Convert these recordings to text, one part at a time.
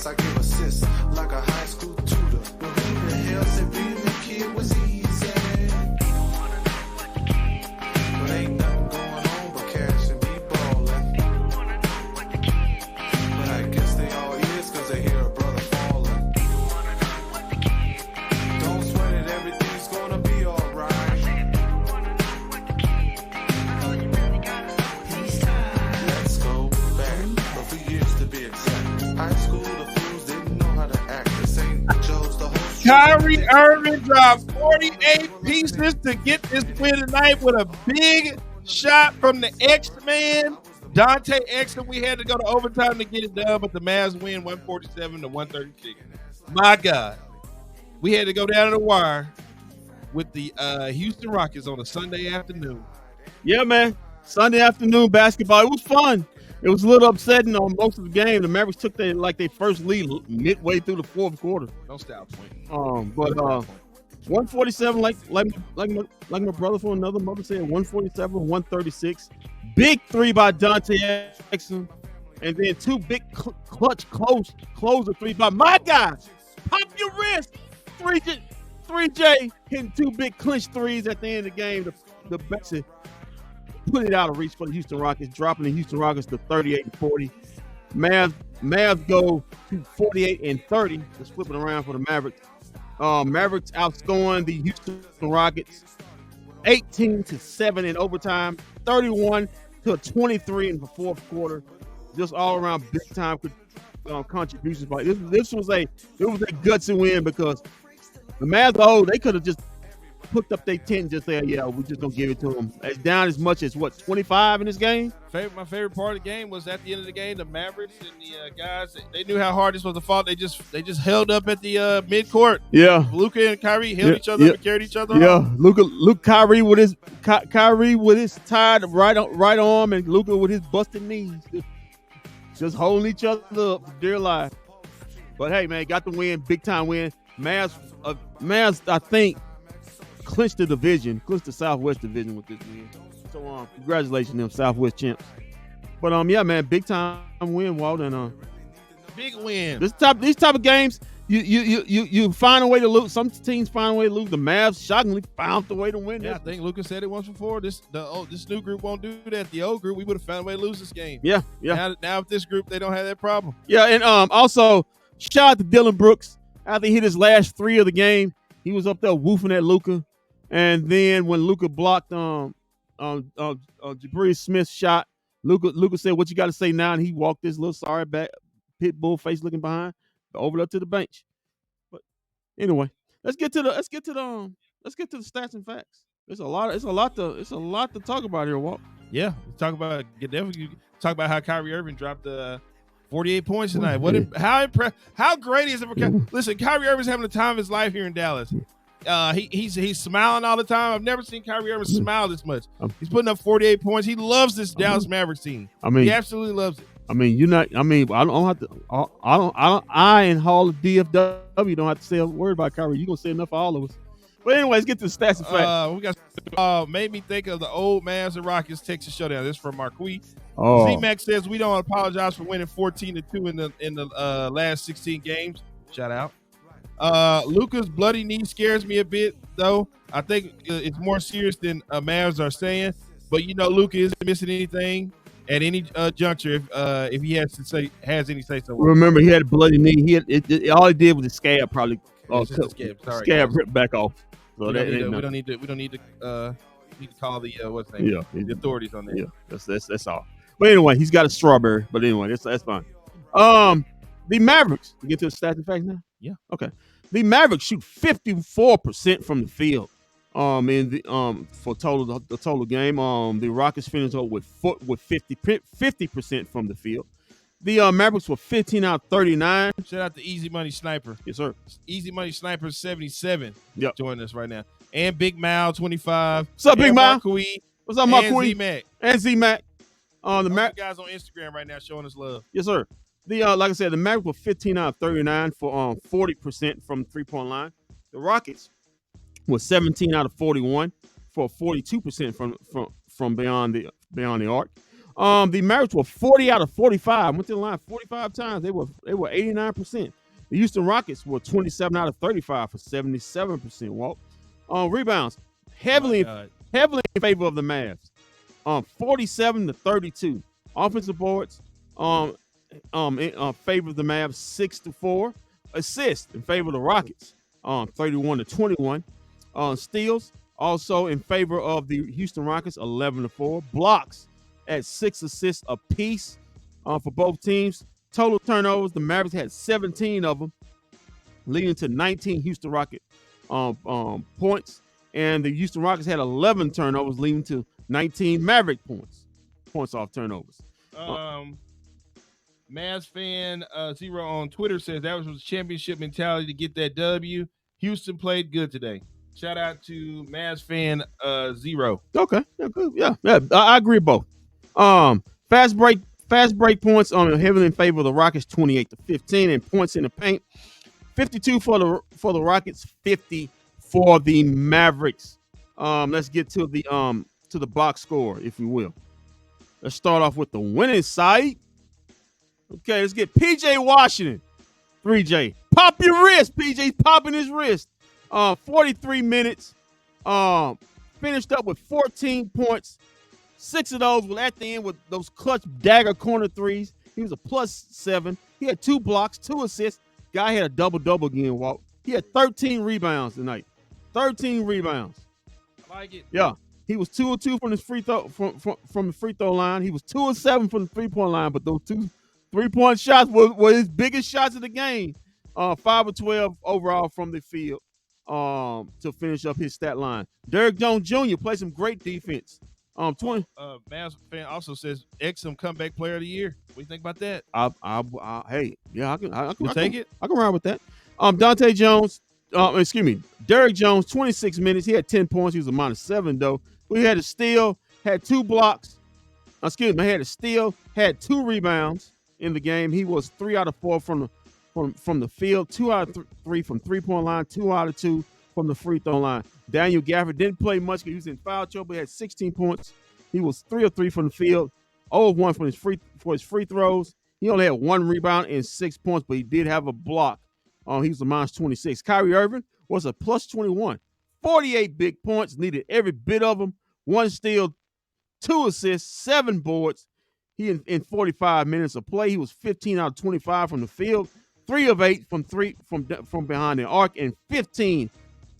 I give assists like a high school tutor. But who the hell said being a kid was easy? But ain't nothing going on but cash and me ballin'. But I guess they all is cause they hear a brother falling. Don't sweat it, everything's gonna be alright. Let's go back a few years to be exact. High school, the fools didn't know how to act. This ain't Joe's the host. Kyrie Irving dropped 48 pieces to get this win tonight with a big shot from the X-Man, Dante Exum. We had to go to overtime to get it done, but the Mavs win 147 to 136. My God. We had to go down to the wire with the Houston Rockets on a Sunday afternoon. Yeah, man. Sunday afternoon basketball. It was fun. It was a little upsetting on most of the game. The Mavericks took their first lead midway through the fourth quarter. No style point. But 147, like my brother from another mother said, 147, 136. Big three by Dante Exum, and then two big clutch closer three by my guy. Pop your wrist. 3J hitting two big clinch threes at the end of the game. The Betsy put it out of reach for the Houston Rockets, dropping the Houston Rockets to 38-40. Mavs go to 48-30. Let's flip it around for the Mavericks. Mavericks outscoring the Houston Rockets 18-7 in overtime, 31-23 in the fourth quarter. Just all around big time contributions. But this was a gutsy win because the Mavs, they could have just hooked up their tent and just said, yeah, we're just gonna give it to them. It's down as much as 25 in this game. My favorite part of the game was at the end of the game, the Mavericks and the guys, they knew how hard this was to fall. They just held up at the midcourt. Yeah, Luka and Kyrie held each other up and carried each other. Yeah, Kyrie with his tired right arm, and Luka with his busted knees, just holding each other up for dear life. But hey, man, got the win, big time win. Mavs, I think, clinched the Southwest division with this win. So congratulations them Southwest champs. But yeah, man, big time win, Walt, and big win. These type of games, you find a way to lose. Some teams find a way to lose. The Mavs shockingly found the way to win. Yeah, I think Lucas said it once before. This new group won't do that. The old group, we would have found a way to lose this game. Yeah. Now with this group, they don't have that problem. Yeah, and also shout out to Dylan Brooks. After he hit his last three of the game, he was up there woofing at Luka. And then when Luka blocked Jabari Smith's shot, Luka said, "What you got to say now?" And he walked this little sorry back, pit bull face looking behind, over up to the bench. But anyway, let's get to the stats and facts. It's a lot to talk about here, Walt. Yeah, talk about how Kyrie Irving dropped 48 points tonight. How great is it? Listen, Kyrie Irving's having the time of his life here in Dallas. He's smiling all the time. I've never seen Kyrie Irving smile this much. He's putting up 48 points. He loves this Dallas Mavericks team. He absolutely loves it. I in Hall of DFW don't have to say a word about Kyrie. You're gonna say enough for all of us. But anyway, let's get to the stats and facts. We got made me think of the old Mavs and Rockets Texas showdown. This is from Marquis. Z-Mac says we don't apologize for winning 14-2 in the last 16 games. Shout out. Luka's bloody knee scares me a bit, though. I think it's more serious than Mavs are saying. But Luka isn't missing anything at any juncture if he has any say so. Remember, he had a bloody knee. All he did was the scab probably scab ripped back off. So we don't need to call the what's the name? Yeah, the authorities on that. Yeah, that's all. But anyway, he's got a strawberry. But anyway, that's fine. The Mavericks. We get to the stats and facts now. Yeah. Okay. The Mavericks shoot 54% from the field. For the total game. The Rockets finished up with 50% from the field. The Mavericks were 15 out of 39. Shout out to Easy Money Sniper. Yes, sir. Easy Money Sniper 77. Yep. Joining us right now. And Big Mal 25. What's up, Big Mal? Marquis, what's up, Marquis? And Z-Mac. And Z-Mac. The guys on Instagram right now showing us love. Yes, sir. Like I said, the Mavericks were 15 out of 39 for 40% from the 3-point line. The Rockets were 17 out of 41 for 42% from beyond the arc. The Mavericks were 40 out of 45. Went to the line 45 times. They were 89%. The Houston Rockets were 27 out of 35 for 77%. Walt. Rebounds heavily in favor of the Mavs. 47 to 32. Offensive boards in favor of the Mavs 6 to 4. Assists in favor of the Rockets 31 to 21. Steals also in favor of the Houston Rockets 11 to 4. Blocks at 6 assists apiece for both teams. Total turnovers, the Mavericks had 17 of them, leading to 19 Houston Rocket points. And the Houston Rockets had 11 turnovers, leading to 19 Maverick points off turnovers. Mavs fan 0 on Twitter says that was championship mentality to get that W. Houston played good today. Shout out to Mavs fan 0. Okay, yeah, good. Yeah, I agree with both. Fast break points heavily in favor of the Rockets, 28 to 15, and points in the paint, 52 for the Rockets, 50 for the Mavericks. Let's get to the box score, if you will. Let's start off with the winning side. Okay, let's get PJ Washington, 3J. Pop your wrist. PJ's popping his wrist. 43 minutes. Finished up with 14 points. 6 of those were at the end with those clutch dagger corner threes. He was a +7. He had 2 blocks, 2 assists. Guy had a double-double again, Walt. He had 13 rebounds tonight. 13 rebounds. I like it. Yeah. He was 2 of 2 from his free throw from the free throw line. He was 2 of 7 from the 3-point line, but those 2 3-point shots were his biggest shots of the game. 5 of 12 overall from the field to finish up his stat line. Derrick Jones Jr. played some great defense. 20. Mavs fan also says Exum comeback player of the year. What do you think about that? Hey, yeah, I can take it. I can ride with that. Dante Jones, Derrick Jones, 26 minutes. He had 10 points. He was a -7 though. He had a steal, had 2 blocks. Had a steal, had 2 rebounds in the game. He was 3 out of 4 from the field, 2 out of 3 from 3-point line, 2 out of 2 from the free throw line. Daniel Gafford didn't play much because he was in foul trouble. He had 16 points. He was 3 of 3 from the field, 0 of 1 for his free throws. He only had 1 rebound and 6 points, but he did have a block. He was a -26. Kyrie Irving was a +21. 48 big points, needed every bit of them. 1 steal, 2 assists, 7 boards. He in 45 minutes of play, he was 15 out of 25 from the field, 3 of 8 from behind the arc, and 15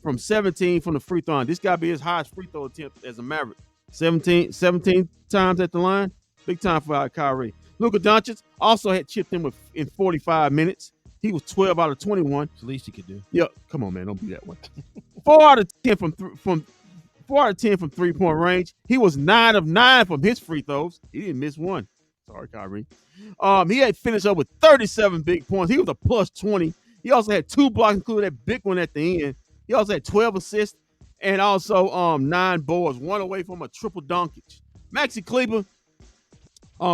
from 17 from the free throw line. This got to be his highest free throw attempt as a Maverick. 17 times at the line. Big time for Kyrie. Luka Doncic also had chipped in in 45 minutes. He was 12 out of 21. It's the least he could do. Yeah, come on, man, don't be that way. 4 out of 10 from 3-point range. He was 9 of 9 from his free throws. He didn't miss one. Sorry, Kyrie. He had finished up with 37 big points. He was a +20. He also had 2 blocks, including that big one at the end. He also had 12 assists and also 9 boards, 1 away from a triple donkage. Maxi Kleber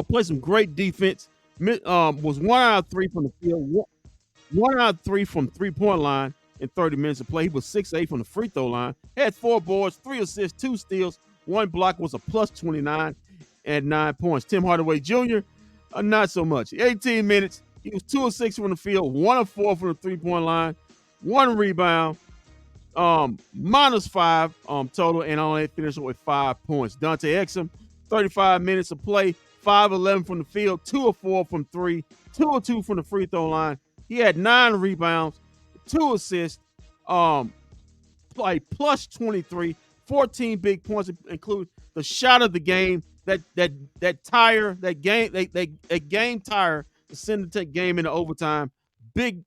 played some great defense. Was 1 out of 3 from the field, 1 out of 3 from 3-point line in 30 minutes of play. He was 6 of 8 from the free throw line. Had 4 boards, 3 assists, 2 steals, 1 block, was a +29 at 9 points. Tim Hardaway Jr., not so much. 18 minutes. He was 2 of 6 from the field, 1 of 4 from the 3-point line, 1 rebound, -5 total, and only finished with 5 points. Dante Exum, 35 minutes of play, 5 of 11 from the field, 2 of 4 from 3, 2 of 2 from the free throw line. He had 9 rebounds, 2 assists, +23, 14 big points, include the shot of the game, that game tire to send the game into overtime. Big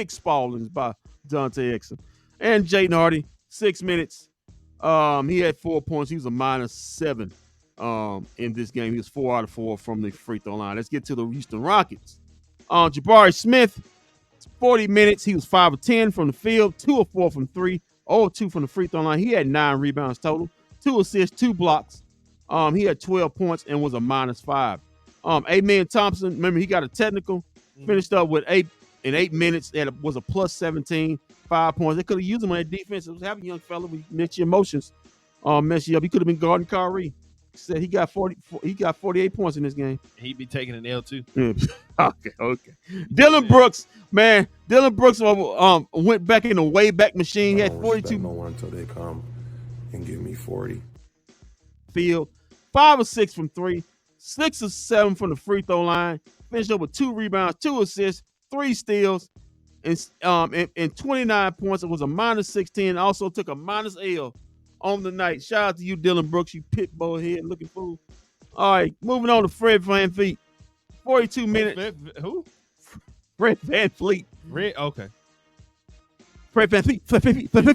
spallings by Dante Exum. And Jaden Hardy, 6 minutes. He had 4 points. He was a -7 in this game. He was 4 out of 4 from the free throw line. Let's get to the Houston Rockets. Jabari Smith, 40 minutes. He was 5 of 10 from the field, 2 of 4 from 3, 0 of 2 from the free throw line. He had 9 rebounds total, 2 assists, 2 blocks. He had 12 points and was a -5. Amen Thompson, remember he got a technical, finished up with 8 minutes. Was a +17, 5 points. They could have used him on that defense. It was having a young fella. We mix your emotions, mess you up. He could have been guarding Kyrie. said he got 48 points in this game. He'd be taking an L too. Okay. Dylan Brooks, man. Dylan Brooks went back in the way back machine. He had 42. No one until they come and give me 40. Field, 5 of 6 from 3, 6 of 7 from the free throw line. Finished up with 2 rebounds, 2 assists, 3 steals, and 29 points. It was a minus 16. Also took a minus L on the night. Shout out to you, Dylan Brooks, you pit bull head looking fool. All right, moving on to Fred VanVleet. 42 minutes. Who? Fred VanVleet. Okay. Fred VanVleet. Say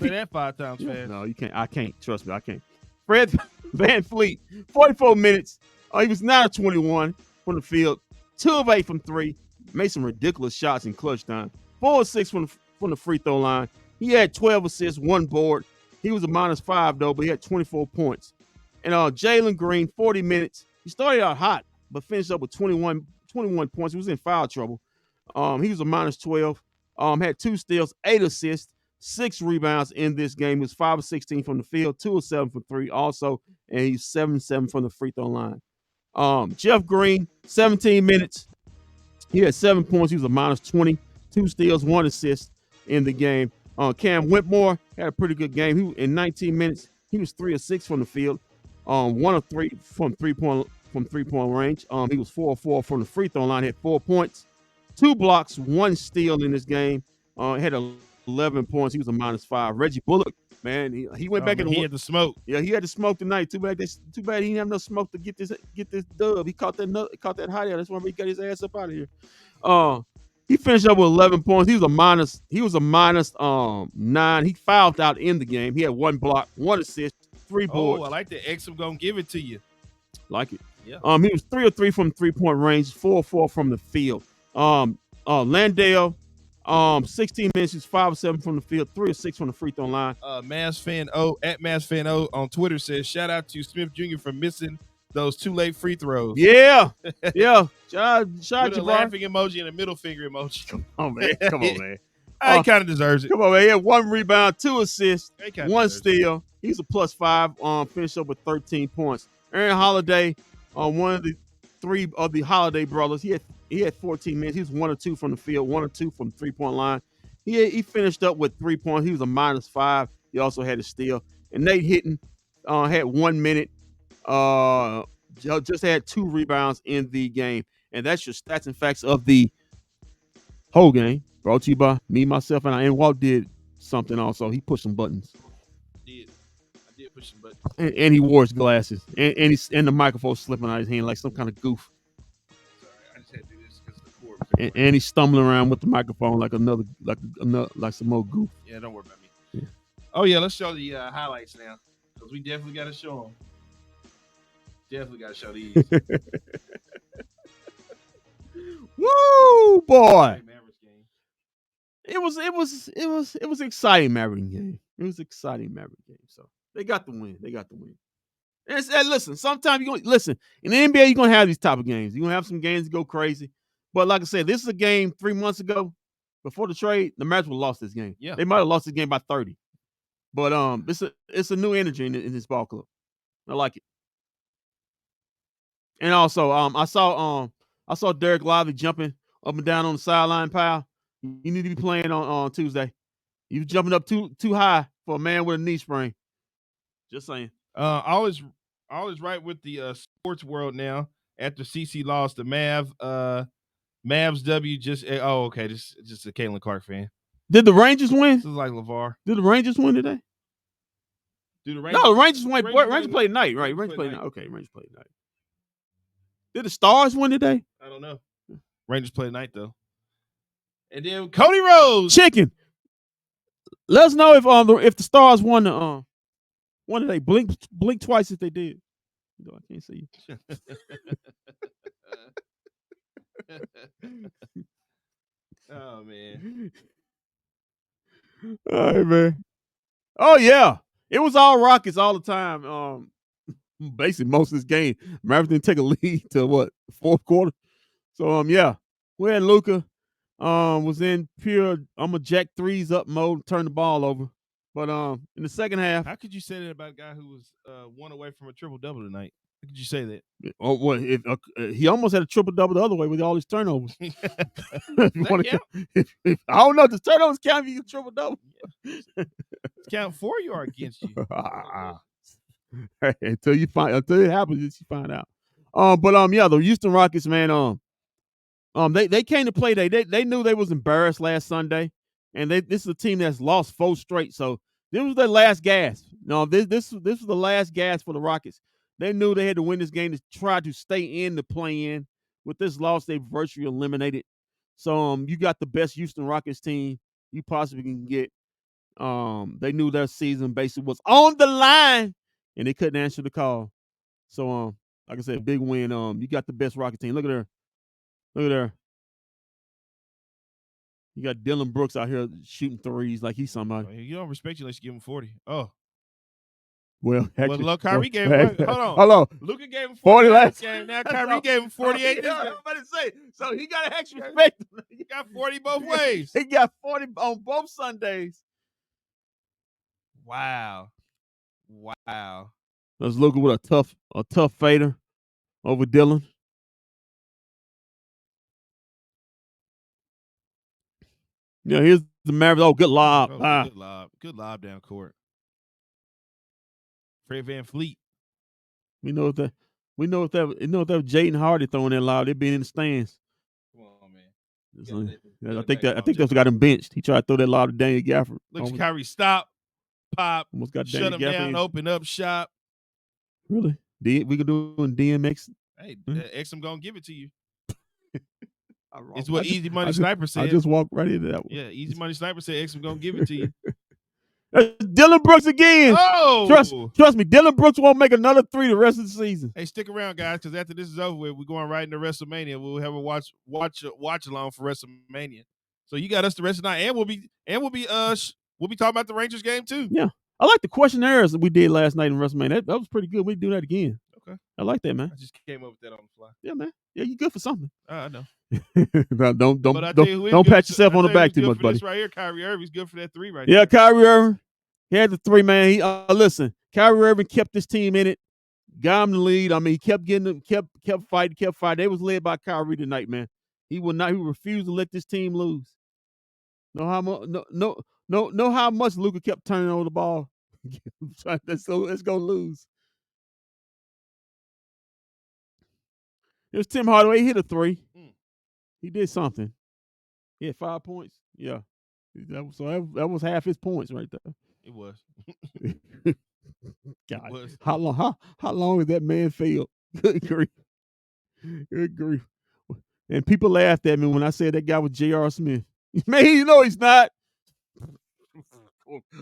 that 5 times fast. No, you can't. I can't. Trust me, I can't. Fred VanVleet, 44 minutes. He was 9 of 21 from the field, 2 of 8 from 3. Made some ridiculous shots in clutch time. 4 of 6 from the free throw line. He had 12 assists, 1 board. He was a minus 5 though, but he had 24 points. And Jalen Green, 40 minutes. He started out hot, but finished up with 21 points. He was in foul trouble. He was a minus 12. Had 2 steals, 8 assists, 6 rebounds in this game. He was 5 of 16 from the field, 2 of 7 from 3 also, and he's 7-7 from the free throw line. Jeff Green, 17 minutes. He had 7 points. He was a minus 20, 2 steals, 1 assist in the game. Cam Whitmore had a pretty good game. In 19 minutes, he was 3 of 6 from the field, 1 of 3 from three-point range. He was 4 of 4 from the free throw line. Had 4 points, 2 blocks, 1 steal in this game. Had 11 points. He was a minus 5. Reggie Bullock, man, he went back and he had the smoke. Yeah, he had the smoke tonight. Too bad he didn't have no smoke to get this dub. He caught that hot air. That's why he got his ass up out of here. He finished up with 11 points. He was a minus 9. He fouled out in the game. He had 1 block, 1 assist, 3 boards. Oh, I like that. Exum gonna give it to you. Like it. Yeah. He was 3 of 3 from 3-point range, 4 of 4 from the field. Landale, 16 minutes, he's 5 of 7 from the field, 3 of 6 from the free throw line. Mavs fan O at Mavs fan O on Twitter says, shout out to Smith Jr. for missing those 2 late free throws. Yeah. Shout out to laughing emoji and a middle finger emoji. Come on, man. He kind of deserves it. Come on, man. He had 1 rebound, 2 assists, 1 steal. He's a plus 5. Finished up with 13 points. Aaron Holiday, one of the 3 of the Holiday brothers. He had 14 minutes. He was 1 of 2 from the field, 1 of 2 from the 3-point line. He finished up with 3 points. He was a minus 5. He also had a steal. And Nate Hitton had 1 minute. Just had 2 rebounds in the game. And that's your stats and facts of the whole game. Brought to you by me, myself, and I. And Walt did something also. He pushed some buttons. I did push some buttons. And he wore his glasses. And the microphone slipping out of his hand like some kind of goof. Sorry, I just had to do this because the cord was and he's stumbling around with the microphone like some more goof. Yeah, don't worry about me. Yeah. Oh yeah, let's show the highlights now because we definitely got to show them. Definitely got to show these. Woo, boy! Mavericks game. It was exciting Maverick game. It was exciting Maverick game. So they got the win. And listen, sometimes you're gonna listen in the NBA. You're gonna have these type of games. You're gonna have some games that go crazy. But like I said, this is a game 3 months ago before the trade. The Mavs would have lost this game. Yeah, they might have lost this game by 30. But it's a new energy in this ball club. I like it. And also, I saw Derek Lively jumping up and down on the sideline pile. You need to be playing on Tuesday. You jumping up too high for a man with a knee sprain. Just saying. Always right with the sports world now. After CC lost, the Mavs W just okay. This is just a Caitlin Clark fan. Did the Rangers win? This is like LeVar. Did the Rangers win today? No, the Rangers won. Rangers played tonight, right? Rangers played tonight. Okay, Rangers played tonight. Did the Stars win today? I don't know. Rangers play tonight though. And then Cody Rose. Chicken. Let us know if the Stars won today. Blink twice if they did. No, I can't see you. Oh man. All right, man. Oh yeah. It was all Rockets all the time. Basically most of this game. Mavericks didn't take a lead till what, 4th quarter. So yeah. We had Luka was in pure I'm a jack threes up mode, turn the ball over. But in the second half. How could you say that about a guy who was 1 away from a triple double tonight? How could you say that? Oh, well, he almost had a triple-double the other way with all his turnovers. That count? I don't know. Does turnovers count if you get triple-double? It's count for you or against you. Until it happens, you find out. Yeah, the Houston Rockets, man. They came to play. They knew they was embarrassed last Sunday, and this is a team that's lost 4 straight. So this was their last gasp. No, this was the last gasp for the Rockets. They knew they had to win this game to try to stay in the play-in. With this loss, they virtually eliminated. So you got the best Houston Rockets team you possibly can get. They knew their season basically was on the line, and they couldn't answer the call. So like I said, big win. You got the best Rocket team. Look at her. Look at her. You got Dylan Brooks out here shooting threes like he's somebody. You don't respect you unless you give him 40. Oh. Well, actually, look, Kyrie gave him hold on. Hold on. Luka gave him 40 last last game. Now Kyrie gave him 48 this game. I was about to say, so he got to actually respect him. He got 40 both ways. He got 40 on both Sundays. Wow. Let's look with a tough fader over Dylan. Yeah, here's the Mavericks. Oh, good lob. Good lob. Good lob down court. Fred VanVleet. We know if that was Jaden Hardy throwing that lob, they'd be in the stands. Come on, man. I think that's what got him benched. He tried to throw that lob to Daniel Gafford. Look, Kyrie stop, pop, almost got shut him down, open up shop. Really? We could do in DMX. Hey, Exum gonna give it to you. It's what Easy Money Sniper said. I just walked right into that one. Yeah, Easy Money Sniper said Exum gonna give it to you. Dylan Brooks again. Oh, trust me, Dylan Brooks won't make another 3 the rest of the season. Hey, stick around, guys, because after this is over with, we're going right into WrestleMania. We'll have a watch along for WrestleMania. So you got us the rest of the night, and we'll be talking about the Rangers game too. Yeah, I like the questionnaires that we did last night in WrestleMania. That was pretty good. We do that again. Okay, I like that, man. I just came up with that on the fly. Yeah, man. Yeah, you good for something. I know. Don't pat yourself on the back too much, buddy. This right here, Kyrie Irving's good for that 3 right there. Yeah, Kyrie Irving. He had the 3, man. He listen. Kyrie Irving kept this team in it, got him the lead. I mean, he kept getting them, kept fighting. They was led by Kyrie tonight, man. He refused to let this team lose. Know how much Luka kept turning over the ball. So it's gonna lose. It was Tim Hardaway. He hit a 3. He did something. He had 5 points. Yeah. That was half his points right there. It was. God, it was. How long has that man failed? Good grief. Good grief. And people laughed at me when I said that guy was J.R. Smith. Man, you know he's not.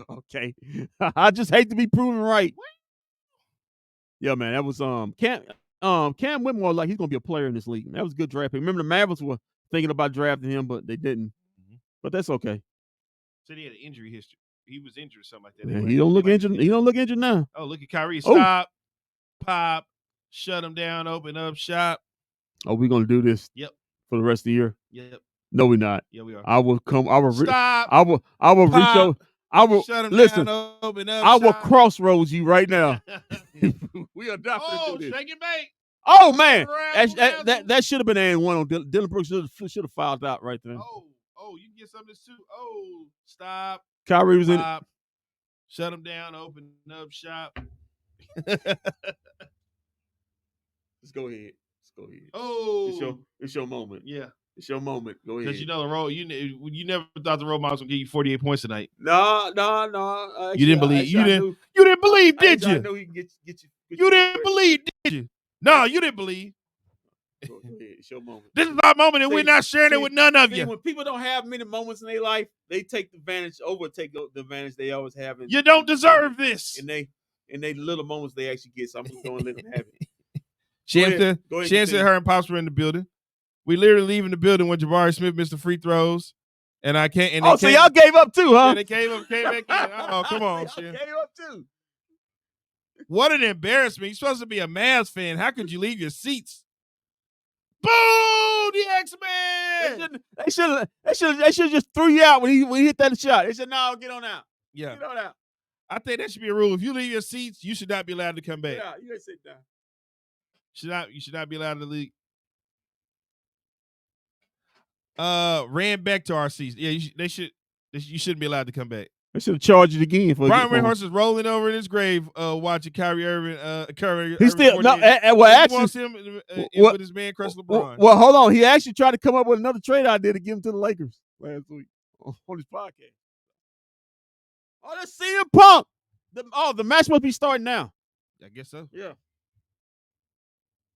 Okay. I just hate to be proven right. Yeah, man, that was Cam Whitmore, like he's gonna be a player in this league. That was a good draft pick. Remember the Mavericks were thinking about drafting him, but they didn't. Mm-hmm. But that's okay. So he had an injury history. He was injured or something like that. Man, he don't look injured. He don't look injured now. Oh, look at Kyrie. Stop, pop, shut him down, open up shop. Oh, we're gonna do this. Yep. For the rest of the year. Yep. No, we're not. Yeah, we are. I will come. I will. Stop. I will reach out. I will shut him listen. Down, open up I shop. will crossroads you right now. We are not going to do this. Shake and bake. Oh man, that should have been and one on Dylan Brooks. Should have fouled out right there. Oh, you can get some of this too. Oh, stop. Kyrie was in it. Shut him down. Open up shop. Let's go ahead. Oh, it's your moment. Yeah. It's your moment. Go ahead. Because you know the role. You never thought the role models would give you 48 points tonight. No. You didn't believe. You didn't believe, did you? I know he can get you. You didn't believe, did you? No, you didn't believe. Go ahead. It's your moment. This is our moment, and we're not sharing it with none of you. When people don't have many moments in their life, they take the advantage they always have. You don't deserve this. And they little moments they actually get. So I'm just going to let them have it. Shan said her and Pops were in the building. We literally leaving the building when Jabari Smith missed the free throws. And I can't. And so y'all gave up too, huh? Yeah, they came back in. Oh, come on, Shan. Gave up too. What an embarrassment. You're supposed to be a Mavs fan. How could you leave your seats? Boo! The X-Men! They should just threw you out when he hit that shot. They said, no, get on out. Yeah. Get on out. I think that should be a rule. If you leave your seats, you should not be allowed to come back. Yeah, you gotta sit down. You should not be allowed in the league. Ran back to our season. Yeah, you shouldn't be allowed to come back. They should have charged it again for Brian Windhorst is rolling over in his grave, watching Kyrie Irving. He still no. Well, he actually, wants him with his man Chris LeBron. Well, hold on. He actually tried to come up with another trade idea to give him to the Lakers last week on his podcast. Oh, that's CM Punk. The match must be starting now. I guess so. Yeah.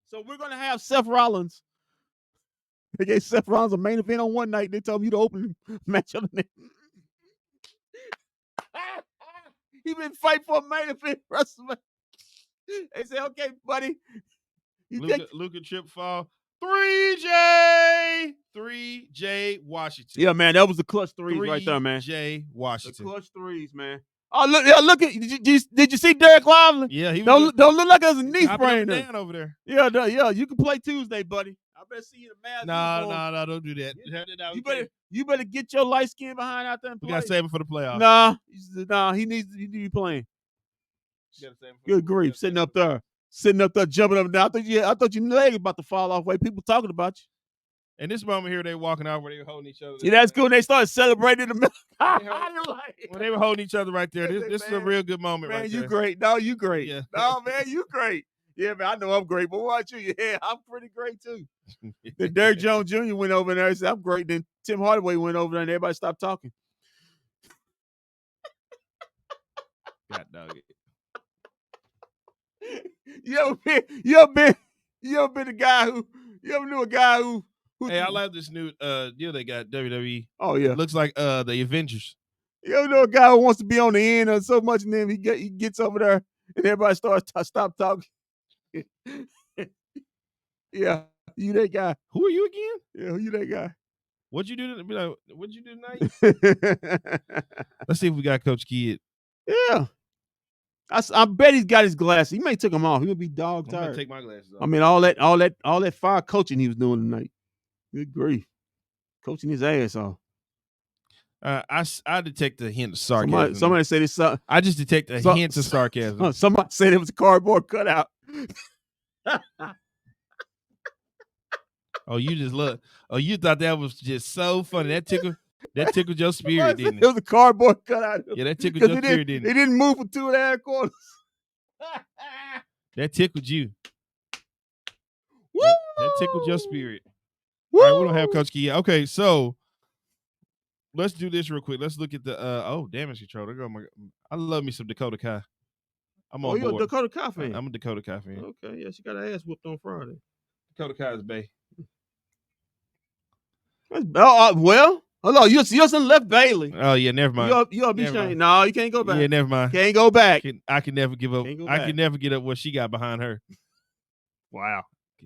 So we're gonna have Seth Rollins. They gave Seth Rollins a main event on one night. They told him you to open match on the next. He been fighting for a main event WrestleMania. They said, "Okay, buddy." Luka Trip fall. 3J Washington. Yeah, man, that was the clutch threes right there, man. 3J Washington. The clutch threes, man. Oh, look at did you see Derek Lively? Yeah, he don't look like there's a knee sprain down over there. Yeah, you can play Tuesday, buddy. I better see you in the Mavs. No, don't do that. You better get your light skin behind out there and play. We gotta save him for the playoffs. Nah, he needs to be playing. Good grief, sitting up there, jumping up and down. I thought your leg was about to fall off. Way people talking about you. And this moment here, they walking out where they were holding each other. See, that's cool. They started celebrating in the middle. When they were holding each other right there. This is a real good moment, man, right you there. Great. No, you great. Yeah. No, man, you great. Yeah, man, I know I'm great, but what about you? Yeah, I'm pretty great too. Then Derrick Jones Jr. went over there and said, I'm great. Then Tim Hardaway went over there and everybody stopped talking. God dog it. You ever been a guy who knew a guy who hey, I love this new deal they got, WWE. Oh yeah. Looks like the Avengers. You ever know a guy who wants to be on the end of so much and then he gets over there and everybody starts stop talking. Yeah, you that guy. Who are you again? Yeah, who you that guy? What'd you do tonight? Let's see if we got Coach Kidd. Yeah. I bet he's got his glasses. He may took them off. He would be dog tired. I'm gonna take my glasses off. I mean, all that fire coaching he was doing tonight. Good grief, coaching his ass off. I detect a hint of sarcasm. Somebody said it's. I just detect a hint of sarcasm. Somebody said it was a cardboard cutout. Oh, you just look. Oh, you thought that was just so funny. That tickled your spirit, didn't it? It was a cardboard cutout. Yeah, that tickled your spirit, didn't it? They didn't move for 2.5 quarters. That tickled you. Woo! That tickled your spirit. Woo! All right, we don't have Coach Key. Okay, so let's do this real quick. Let's look at the damage control. I love me some Dakota Kai. I'm on board. You're a Dakota Kai fan. I'm a Dakota Kai fan. Okay, yeah, she got her ass whooped on Friday. Dakota Kai is bae. Well, hold on. You're some left Bailey. Oh yeah, never mind. You'll be ashamed. No, you can't go back. Yeah, never mind. Can't go back. I can never give up. I can never get up what she got behind her. Wow.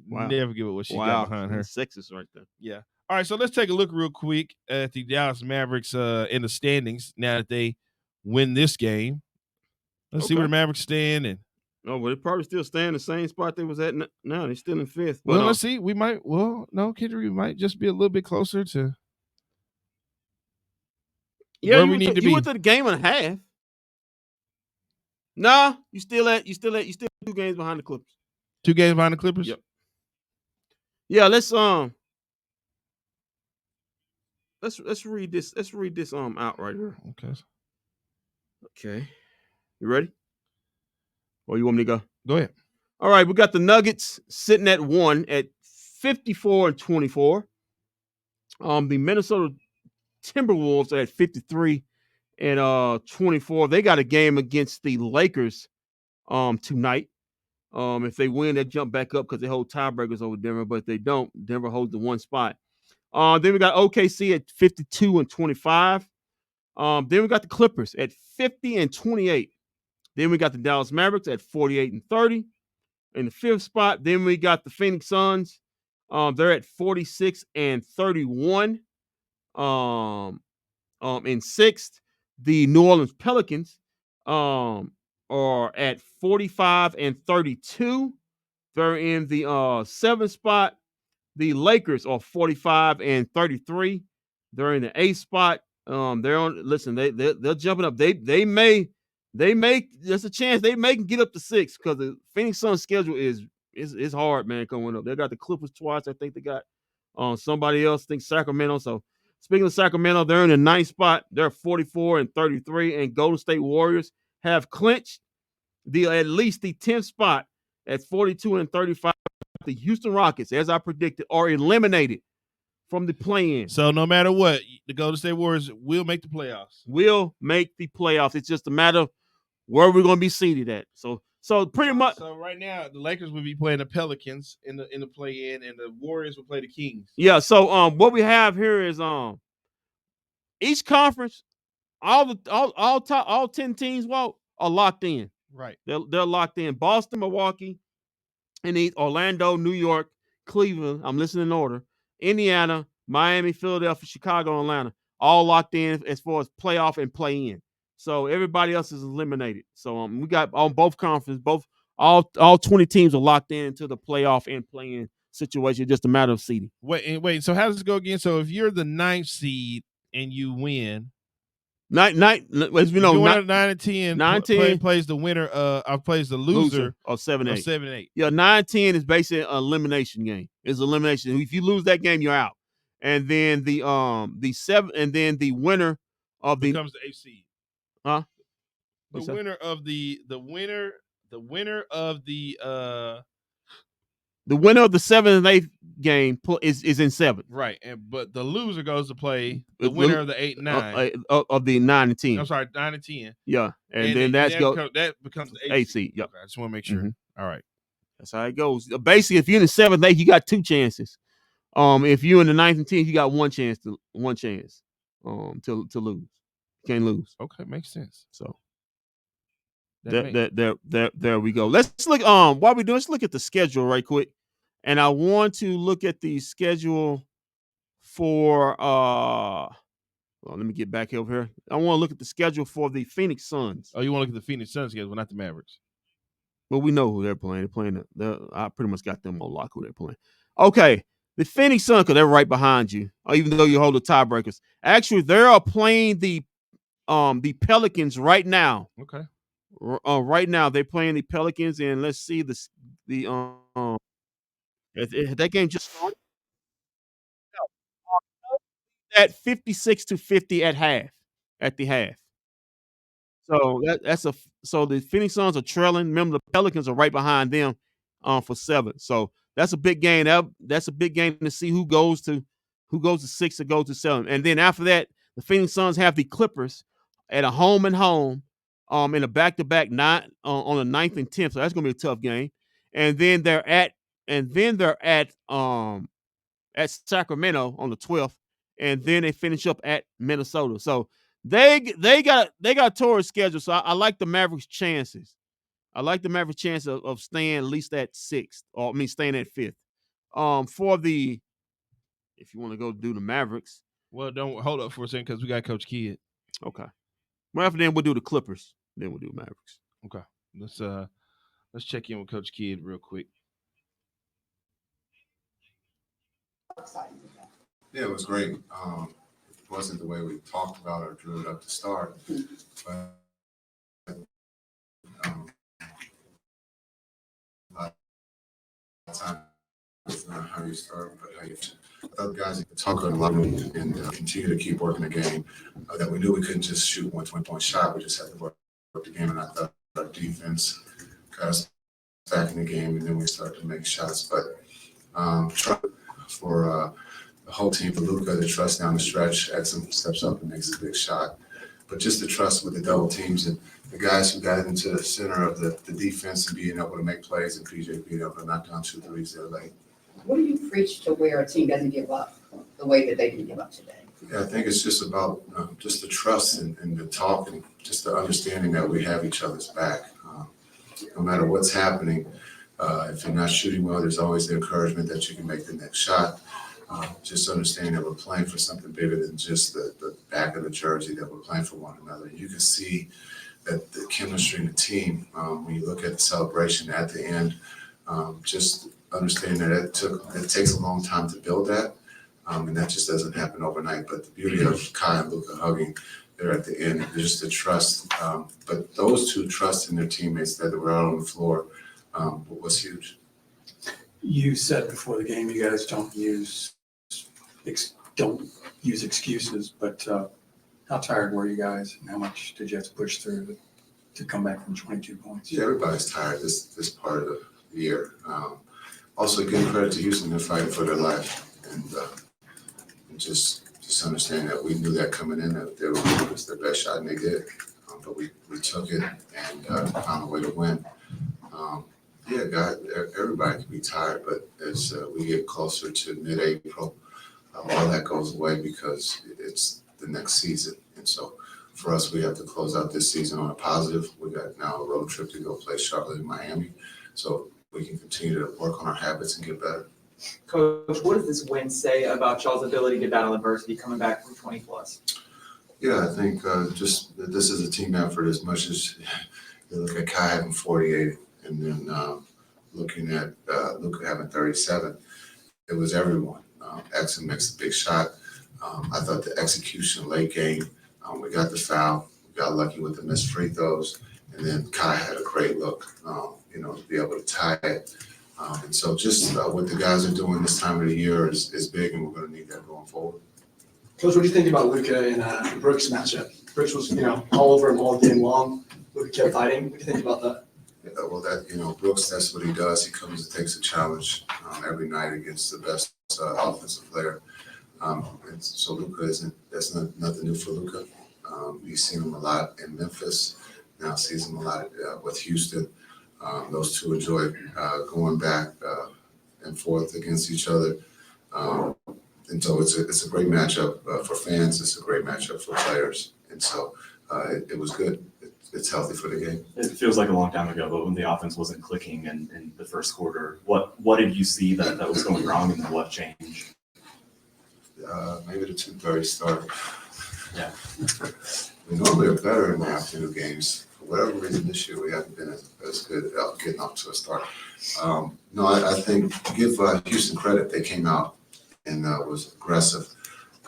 Never give up what she got behind her. Sexist right there. Yeah. All right, so let's take a look real quick at the Dallas Mavericks in the standings now that they win this game. Let's see where the Mavericks stand. And well, they probably still stay in the same spot they was at now. They're still in 5th. Well, let's see. We might. Well, no, Kendrick, we might just be a little bit closer to. Yeah, where we need to be. You went to the game and a half. Nah, you still 2 games behind the Clippers. 2 games behind the Clippers. Yep. Yeah, let's read this. Let's read this out right here. Okay. You ready? Or you want me to go? Go ahead. All right, we got the Nuggets sitting at 1 at 54-24. The Minnesota Timberwolves are at 53-24. They got a game against the Lakers tonight. If they win, they jump back up because they hold tiebreakers over Denver. But if they don't, Denver holds the 1 spot. Then we got OKC at 52-25. Then we got the Clippers at 50-28. Then we got the Dallas Mavericks at 48-30 in the 5th spot. Then we got the Phoenix Suns. They're at 46-31. In 6th, the New Orleans Pelicans are at 45-32. They're in the 7th spot. The Lakers are 45-33. They're in the 8th spot. They're on. Listen, they're jumping up. They may. There's a chance they may get up to 6 because the Phoenix Suns schedule is it's hard, man, coming up. They got the Clippers twice. I think they got somebody else. I think Sacramento. So speaking of Sacramento, they're in the 9th spot. They're 44-33, and Golden State Warriors have clinched at least the 10th spot at 42-35. The Houston Rockets, as I predicted, are eliminated from the play-in. So no matter what, the Golden State Warriors will make the playoffs. Will make the playoffs. It's just a matter of where we're going to be seated at. So pretty much. So right now, the Lakers would be playing the Pelicans in the play-in, and the Warriors will play the Kings. Yeah. So what we have here is each conference, all 10 teams are locked in. Right. They're locked in. Boston, Milwaukee, and Orlando, New York, Cleveland. I'm listening in order. Indiana, Miami, Philadelphia, Chicago, Atlanta, all locked in as far as playoff and play in. So everybody else is eliminated. So we got on both conferences, all 20 teams are locked into the playoff and play in situation. Just a matter of seeding. Wait. So how does it go again? So if you're the 9th seed and you win, as we know, 9 and 10, plays the winner. Plays the loser of 7-8. 7-8. Yeah, 9-10 is basically an elimination game. It's elimination. If you lose that game, you're out. And then the winner of the becomes the 8th seed. Huh? The winner of the 7th and 8th game is in 7th. Right, but the loser goes to play the winner of the 8 and 9 of the 9 and 10. I'm sorry, 9 and 10. Yeah, and then that becomes the 8th seed. Yeah, okay, I just want to make sure. Mm-hmm. All right, that's how it goes. Basically, if you're in the 7th, 8th, you got 2 chances. If you're in the 9th and 10th, you got one chance to lose. You can't lose. Okay, makes sense. So there we go. Let's look. While we do, let's look at the schedule right quick. And I want to look at the schedule for let me get back over here. I want to look at the schedule for the Phoenix Suns. Oh, you want to look at the Phoenix Suns schedule, not the Mavericks? Well, we know who they're playing. I pretty much got them on lock who they're playing. Okay, the Phoenix Suns, because they're right behind you, even though you hold the tiebreakers. Actually, they are playing the Pelicans right now. Okay. Right now they're playing the Pelicans, and let's see that game just started at 56-50 at the half. So so the Phoenix Suns are trailing. Remember, the Pelicans are right behind them for 7. So that's a big game. That's a big game to see who goes to 6 or goes to 7. And then after that, the Phoenix Suns have the Clippers at a home and home in a back-to-back on the 9th and 10th. So that's gonna be a tough game. And then they're at Sacramento on the 12th, and then they finish up at Minnesota. So they got a tourist schedule. So I like the Mavericks' chances. I like the Mavericks' chance of staying at least at 6th, staying at 5th. If you want to go do the Mavericks. Well, don't hold up for a second because we got Coach Kidd. Okay. Well, after then we'll do the Clippers. Then we'll do Mavericks. Okay. Let's check in with Coach Kidd real quick. Yeah, it was great. It wasn't the way we talked about or drew it up to start, but it's not how you start, but how you. I thought guys talk a lot and continue to keep working the game. That we knew we couldn't just shoot 1 20-point shot. We just had to work the game, and I thought our defense got us back in the game, and then we started to make shots. But for the whole team, for Luka, the trust down the stretch, Exum steps up and makes a big shot. But just the trust with the double teams and the guys who got into the center of the defense and being able to make plays, and PJ being able to knock down 2 threes there late. What do you preach to where a team doesn't give up the way that they didn't give up today? Yeah, I think it's just about just the trust and the talk and just the understanding that we have each other's back. No matter what's happening, if you're not shooting well, there's always the encouragement that you can make the next shot. Just understanding that we're playing for something bigger than just the back of the jersey, that we're playing for one another. You can see that the chemistry in the team, when you look at the celebration at the end, just understand that it takes a long time to build that, and that just doesn't happen overnight. But the beauty of Kai and Luka hugging there at the end, just the trust. But those two trust in their teammates that were out on the floor was huge. You said before the game you guys don't use excuses, but how tired were you guys, and how much did you have to push through to come back from 22 points? Yeah, everybody's tired this part of the year. Also, give credit to Houston. They're fighting for their life, and just understanding that we knew that coming in, that they were going to give us their best shot, and they did. But we took it and found a way to win. Yeah, God, everybody can be tired, but as we get closer to mid-April, all that goes away because it's the next season. And so for us, we have to close out this season on a positive. We got now a road trip to go play Charlotte and Miami, so we can continue to work on our habits and get better. Coach, what does this win say about y'all's ability to battle adversity coming back from 20 plus? Yeah, I think just that this is a team effort as much as you look at Kai having 48 and then looking at Luka having 37. It was everyone. Exum makes a big shot. I thought the execution late game, we got the foul, we got lucky with the missed free throws, and then Kai had a great look, to be able to tie it. And so just what the guys are doing this time of the year is big, and we're going to need that going forward. Coach, what do you think about Luka and Brooks matchup? Brooks was, all over him all game long. Luka kept fighting. What do you think about that? Yeah, well, Brooks, that's what he does. He comes and takes a challenge every night against the best offensive player. And so Luka that's nothing new for Luka. You've seen him a lot in Memphis. Now sees him a lot with Houston. Those two enjoy going back and forth against each other. And so it's a great matchup for fans. It's a great matchup for players. And so it was good. It's healthy for the game. It feels like a long time ago, but when the offense wasn't clicking in the first quarter, what did you see that was going wrong, and then what changed? Maybe the 2:30 start. Yeah. We normally are better in the afternoon games. For whatever reason this year, we haven't been as good at getting up to a start. No, I think give Houston credit. They came out and was aggressive.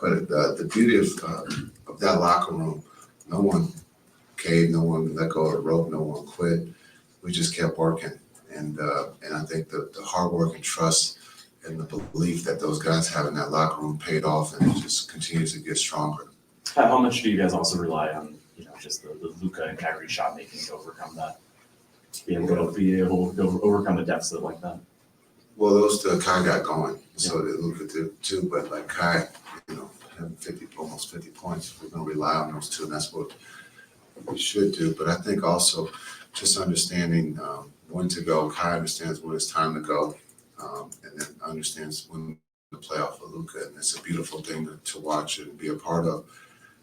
But the beauty of that locker room, no one caved, no one let go of the rope, no one quit. We just kept working. And I think the hard work and trust and the belief that those guys have in that locker room paid off, and it just continues to get stronger. How much do you guys also rely on, just the Luka and Kyrie shot making to overcome that? Be able to overcome a deficit like that? Well, those Kai got going, so they Luka did too. But like Kai, having almost 50 points, we're going to rely on those two, and that's what we should do. But I think also just understanding when to go. Kai understands when it's time to go, and then understands when to play off of Luka, and it's a beautiful thing to watch and be a part of.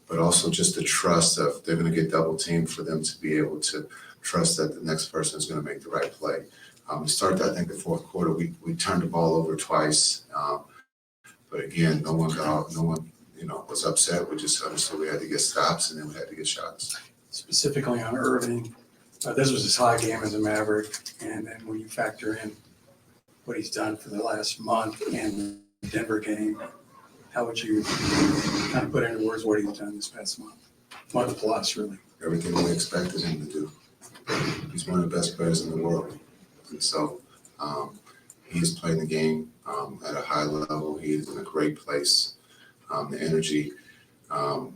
But also just the trust of they're going to get double teamed, for them to be able to trust that the next person is going to make the right play. To start, I think the fourth quarter, we turned the ball over twice, but again, no one was upset. We just understood we had to get stops, and then we had to get shots. Specifically on Irving, this was his high game as a Maverick, and then when you factor in what he's done for the last month and the Denver game, how would you kind of put into words what he's done this past month plus, really? Everything we expected him to do. He's one of the best players in the world. And so he's playing the game at a high level. He is in a great place. The energy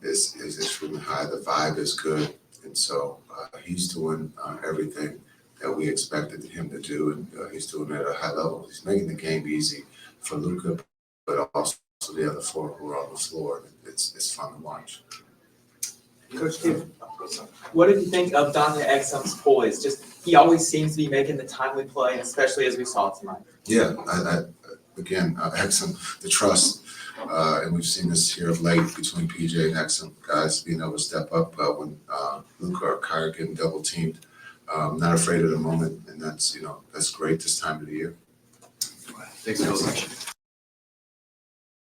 is extremely high. The vibe is good. And so he's doing everything that we expected him to do, and he's doing it at a high level. He's making the game easy for Luka, but also the other four who are on the floor. It's fun to watch. Coach Kim, what did you think of Dante Exum's poise? He always seems to be making the timely play, and especially as we saw tonight. Yeah, again, Exum, the trust, and we've seen this here of late between PJ and Exum, guys being able to step up when Luka or Kai are getting double teamed. Not afraid of the moment, and that's great this time of the year. Thanks so much.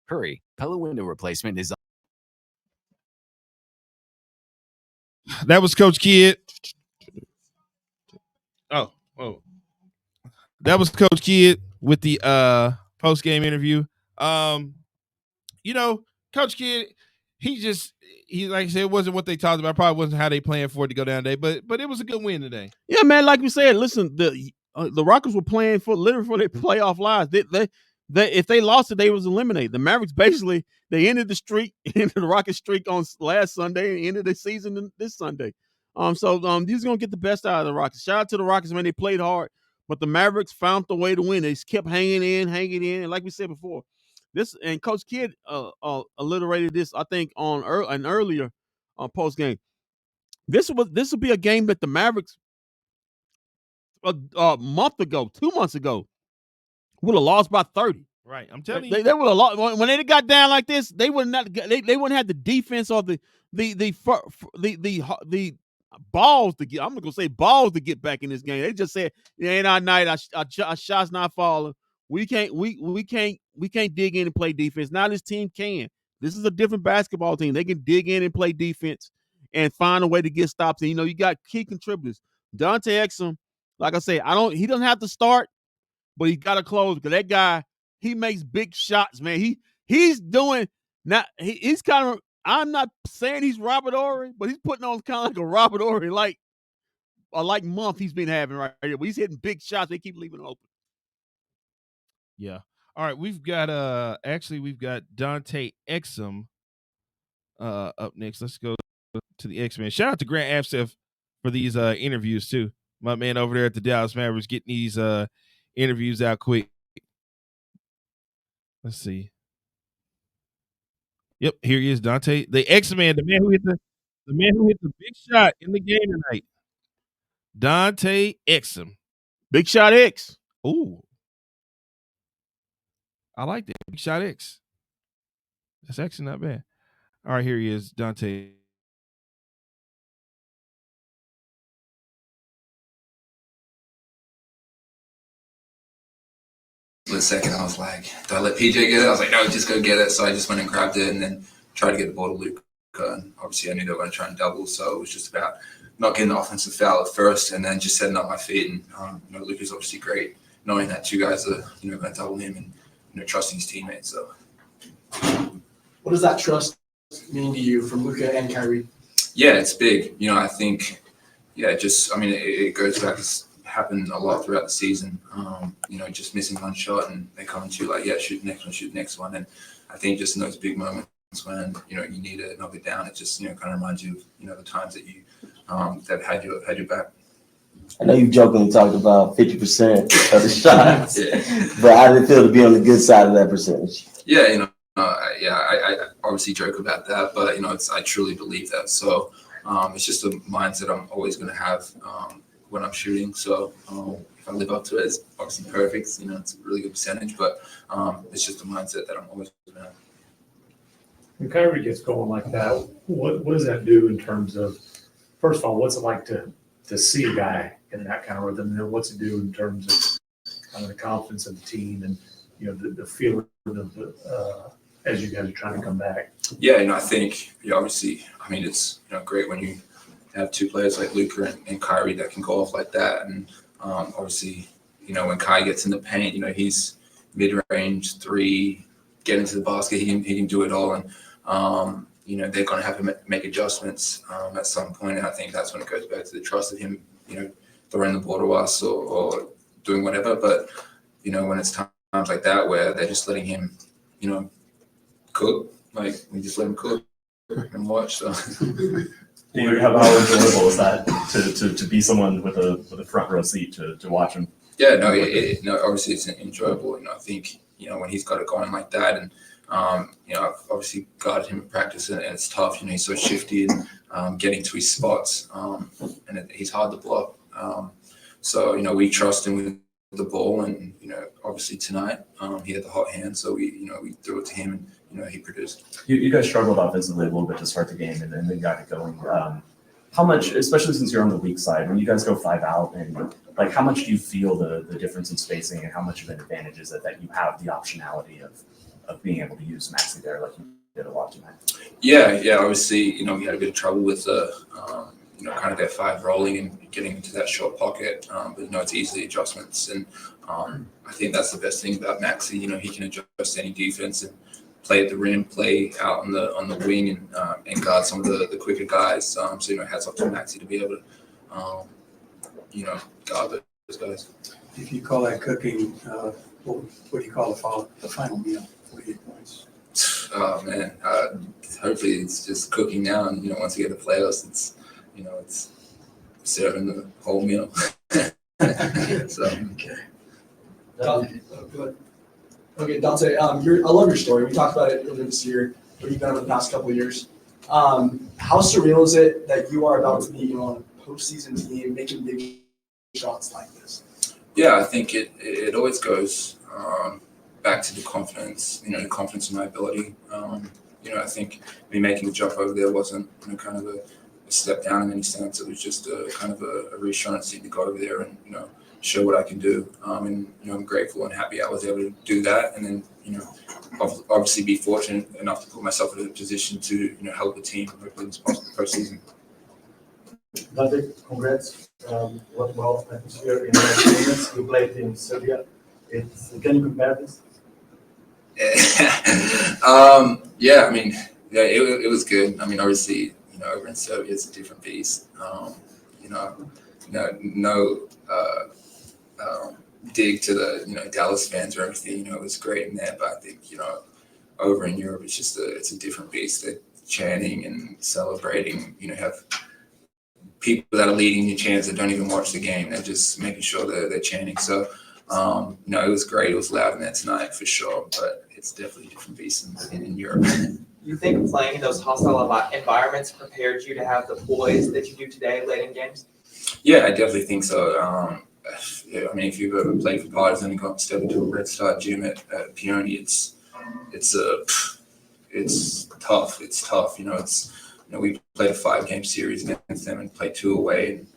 Hurry, Pella window replacement is. That was Coach Kidd. That was Coach Kidd with the post-game interview. Coach Kidd, he like I said, it wasn't what they talked about. Probably wasn't how they planned for it to go down today, but it was a good win today. Yeah, man, like we said, listen, the Rockets were playing for literally for their playoff lives. They if they lost it, they was eliminated. The Mavericks basically they ended the streak, ended the Rocket streak on last Sunday, and ended the season this Sunday. So these are gonna get the best out of the Rockets. Shout out to the Rockets, man. They played hard, but the Mavericks found the way to win. They just kept hanging in, and like we said before, this and Coach Kidd alliterated this, I think, on an earlier post game. This will be a game that the Mavericks a month ago, 2 months ago, would have lost by 30. Right, I'm telling They you. would have lost when they got down like this. They would not. They wouldn't have the defense or the balls to get. I'm not gonna say balls to get back in this game. They just said it ain't our night. Our shots not falling. We can't dig in and play defense. Now this team can. This is a different basketball team. They can dig in and play defense and find a way to get stops. And you got key contributors. Dante Exum, like I say, he doesn't have to start, but he got to close because that guy, he makes big shots, man. He's doing he's kind of, I'm not saying he's Robert Horry, but he's putting on kind of like a Robert Horry like month he's been having right here. But he's hitting big shots. They keep leaving it open. Yeah. All right, we've got Dante Exum up next. Let's go to the X-Men. Shout out to Grant Abseth for these interviews too. My man over there at the Dallas Mavericks getting these interviews out quick. Let's see. Yep, here he is, Dante, the X-Man, the man who hit the big shot in the game tonight. Dante Exum. Big Shot X. Ooh. I like that. Big Shot X. That's actually not bad. All right, here he is, Dante. Split second, I was like, do I let PJ get it? I was like, no, just go get it. So I just went and grabbed it and then tried to get the ball to Luka. And obviously, I knew they were going to try and double. So it was just about not getting the offensive foul at first and then just setting up my feet. And, Luka's obviously great, knowing that two guys are, going to double him and, trusting his teammates. So, what does that trust mean to you from Luka and Kyrie? Yeah, it's big. I think, it goes back. It's happened a lot throughout the season. Just missing one shot and they come to you like, yeah, shoot the next one. And I think just in those big moments when, you need to knock it down, it just, kind of reminds you of, the times that you, that had your back. I know you jokingly talked about 50% of the shots, but I didn't feel to be on the good side of that percentage. Yeah, I obviously joke about that, but I truly believe that. So it's just a mindset I'm always going to have when I'm shooting. So if I live up to it, it's obviously perfect. It's a really good percentage, but it's just a mindset that I'm always going to have. When Kyrie gets going like that, what does that do in terms of, first of all, what's it like to see a guy in that kind of rhythm? And then what's it do in terms of kind of the confidence of the team and, the feeling of as you guys are trying to come back? Yeah, I think, obviously, it's, great when you have two players like Luka and Kyrie that can go off like that. And obviously, when Kai gets in the paint, he's mid-range, three, get into the basket, he can do it all. And, they're going to have to make adjustments at some point. And I think that's when it goes back to the trust of him, throwing the ball to us or doing whatever. But, when it's times like that where they're just letting him, cook, like we just let him cook and watch. So. How enjoyable is that to be someone with a front row seat to watch him? Yeah, obviously it's enjoyable. I think, when he's got it going like that and, I've obviously guarded him in practice and it's tough. He's so shifty and getting to his spots and he's hard to block. So, we trust him with the ball and, obviously tonight he had the hot hand. So we threw it to him and, he produced. You guys struggled offensively a little bit to start the game and then got it going. How much, especially since you're on the weak side, when you guys go 5 out and how much do you feel the difference in spacing and how much of an advantage is it that you have the optionality of being able to use Maxey there like you did a lot tonight? Yeah. Obviously, we had a bit of trouble with kind of that 5 rolling and getting into that short pocket. But it's easily adjustments. And I think that's the best thing about Maxey. He can adjust any defense and play at the rim, play out on the wing and guard some of the quicker guys. So, hats off to Maxey to be able to, guard those guys. if you call that cooking, what do you call the final meal? 48 points. Oh man, hopefully it's just cooking now, and once we get the playoffs, it's serving the whole meal. So Okay. Good. Okay, Dante, I love your story. We talked about it earlier this year, what you've done over the past couple of years. How surreal is it that you are about to be on a postseason team making big shots like this? Yeah, I think it always goes back to the confidence, the confidence in my ability. I think me making the jump over there wasn't kind of a step down in any sense. It was just a kind of a reassurance to go over there and show what I can do. And I'm grateful and happy I was able to do that. And then obviously be fortunate enough to put myself in a position to help the team hopefully this postseason. Dante, congrats. What about atmosphere in the games you played in Serbia? Can you compare this? It was good. I mean, obviously, over in Serbia, it's a different beast. Dig to the Dallas fans or everything. It was great in there, but I think over in Europe, it's a different beast. They're chanting and celebrating. Have people that are leading the chants that don't even watch the game. They're just making sure that they're chanting. So, it was great. It was loud in there tonight for sure, but it's definitely a different beast in Europe. You think playing in those hostile environments prepared you to have the poise that you do today late in games? Yeah, I definitely think so. If you've ever played for Partizan and got step into a Red Star gym at Peony, it's tough. It's tough. We played a 5-game series against them and played 2 away. And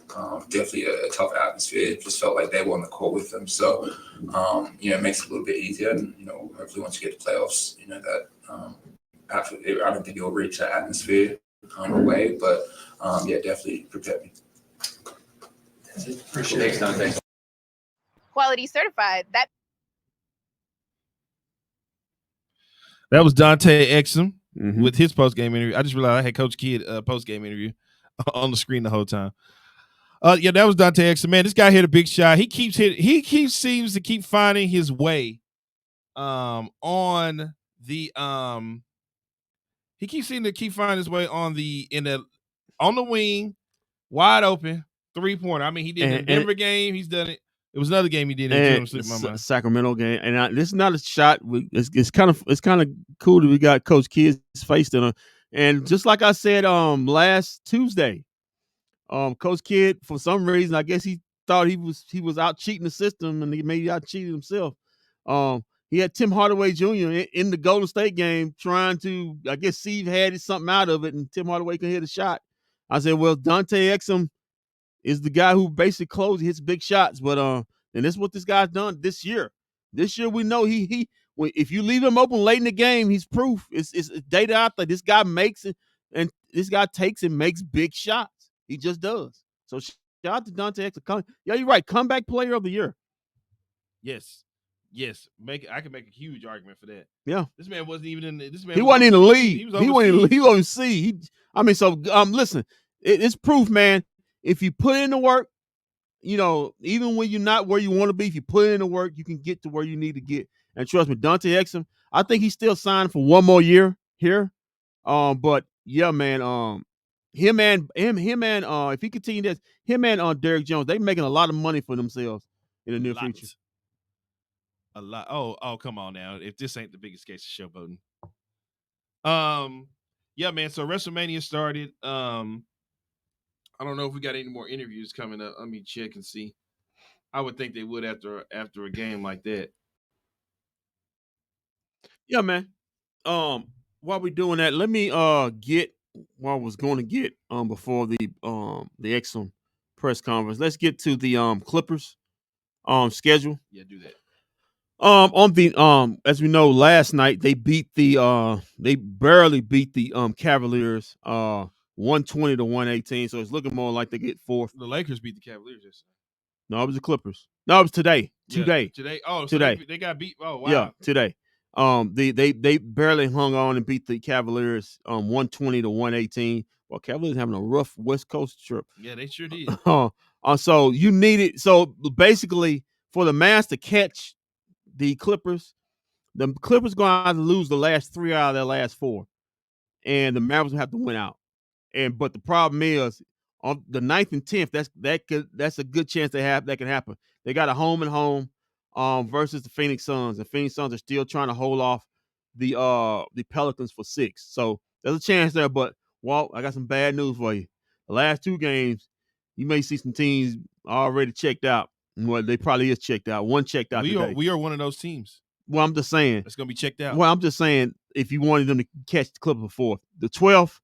definitely a tough atmosphere. It just felt like they were on the court with them. So, it makes it a little bit easier. And, hopefully once you get to playoffs, I don't think you'll reach that atmosphere away. But, definitely prepare me. Appreciate it. Thanks. Quality certified. That was Dante Exum with his post-game interview. I just realized I had Coach Kidd post-game interview on the screen the whole time. That was Dante Exum. Man, this guy hit a big shot. He seems to keep finding his way on the he keeps seeming to keep finding his way on the wing, wide open, 3-pointer. I mean, he did it in the Denver game. He's done it. It was another game he did in the Sacramento game, and this is not a shot. It's kind of cool that we got Coach Kidd's face in her. And just like I said, last Tuesday, Coach Kidd, for some reason, I guess he thought he was out cheating the system, and he maybe out cheated himself. He had Tim Hardaway Jr. in the Golden State game trying to, I guess Steve had something out of it, and Tim Hardaway can hit a shot. I said, well, Dante Exum is the guy who basically closes, hits big shots. But and this is what this guy's done this year. This year we know he if you leave him open late in the game, he's proof. It's data out there. This guy makes it, and this guy takes and makes big shots. He just does. So shout out to Dante Exum. Yeah, you're right. Comeback player of the year. Yes. I can make a huge argument for that. Yeah. This man wasn't even in this man. He wasn't in the league. He was overseas. Listen, it's proof, man. If you put in the work, even when you're not where you want to be, if you put in the work, you can get to where you need to get. And trust me, Dante Exum, I think he's still signed for 1 more year here. But yeah, man, him and if he continues this, him and Derrick Jones, they're making a lot of money for themselves in the near future. A lot. Oh, come on now. If this ain't the biggest case of showboating. Yeah, man. So WrestleMania started. I don't know if we got any more interviews coming up. Let me check and see. I would think they would after a game like that. Yeah, man. While we're doing that, let me get what I was going to get before the Exum press conference. Let's get to the Clippers schedule. Yeah, do that. On the as we know, last night they barely beat the Cavaliers 120 to 118. So it's looking more like they get fourth. The Lakers beat the Cavaliers yesterday. No, it was the Clippers. No, it was today. Today. Oh, today. So they got beat. Oh, wow. Yeah, today. They barely hung on and beat the Cavaliers 120 to 118. Well, Cavaliers having a rough West Coast trip. Yeah, they sure did. So you needed. So basically, for the Mavs to catch the Clippers going to have to lose the last 3 out of their last 4, and the Mavericks will have to win out. But the problem is on the 9th and 10th, that's a good chance that can happen. They got a home and home versus the Phoenix Suns. The Phoenix Suns are still trying to hold off the Pelicans for 6. So there's a chance there. But Walt, I got some bad news for you. The last 2 games, you may see some teams already checked out. Well, they probably is checked out. One checked out today. We are one of those teams. Well, I'm just saying. It's going to be checked out. Well, I'm just saying if you wanted them to catch the Clippers before. The 12th,